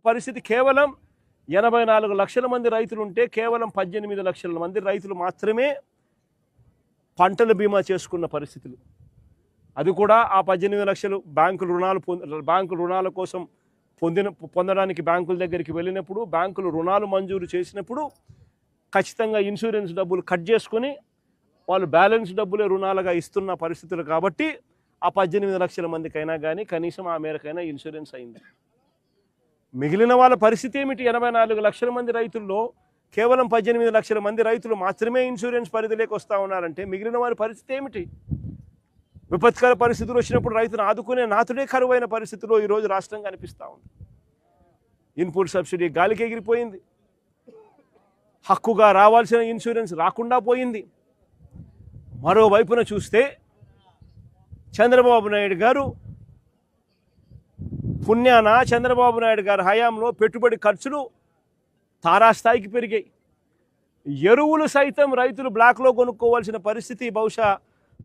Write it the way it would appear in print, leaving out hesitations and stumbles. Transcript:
పరిస్థితి కేవలం 84 లక్షల మంది రైతులు ఉంటే కేవలం 18 లక్షల మంది రైతులు మాత్రమే పంటల బీమా చేసుకున్న పరిస్థితులు. అది కూడా ఆ 18 లక్షలు బ్యాంకు రుణాల కోసం పొందడానికి బ్యాంకుల దగ్గరికి వెళ్ళినప్పుడు, బ్యాంకులు రుణాలు మంజూరు చేసినప్పుడు ఖచ్చితంగా ఇన్సూరెన్స్ డబ్బులు కట్ చేసుకొని వాళ్ళు బ్యాలెన్స్ డబ్బులే రుణాలుగా ఇస్తున్న పరిస్థితులు. కాబట్టి ఆ 18 లక్షల మందికైనా కానీ కనీసం ఆ మేరకైనా ఇన్సూరెన్స్ అయింది. మిగిలిన వాళ్ళ పరిస్థితి ఏమిటి? 84 లక్షల మంది రైతుల్లో కేవలం 18 లక్షల మంది రైతులు మాత్రమే ఇన్సూరెన్స్ పరిధిలోకి వస్తూ ఉన్నారంటే మిగిలిన వారి పరిస్థితి ఏమిటి? విపత్కర పరిస్థితులు వచ్చినప్పుడు రైతును ఆదుకునే నాతుడే కరువైన పరిస్థితిలో ఈరోజు రాష్ట్రం కనిపిస్తూ ఉంది. ఇన్పుట్ సబ్సిడీ గాలికి ఎగిరిపోయింది. హక్కుగా రావాల్సిన ఇన్సూరెన్స్ రాకుండా పోయింది. మరోవైపున చూస్తే చంద్రబాబు నాయుడు గారు పుణ్యాన చంద్రబాబు నాయుడు గారి హయాంలో పెట్టుబడి ఖర్చులు తారాస్థాయికి పెరిగాయి. ఎరువులు సైతం రైతులు బ్లాక్లో కొనుక్కోవాల్సిన పరిస్థితి బహుశా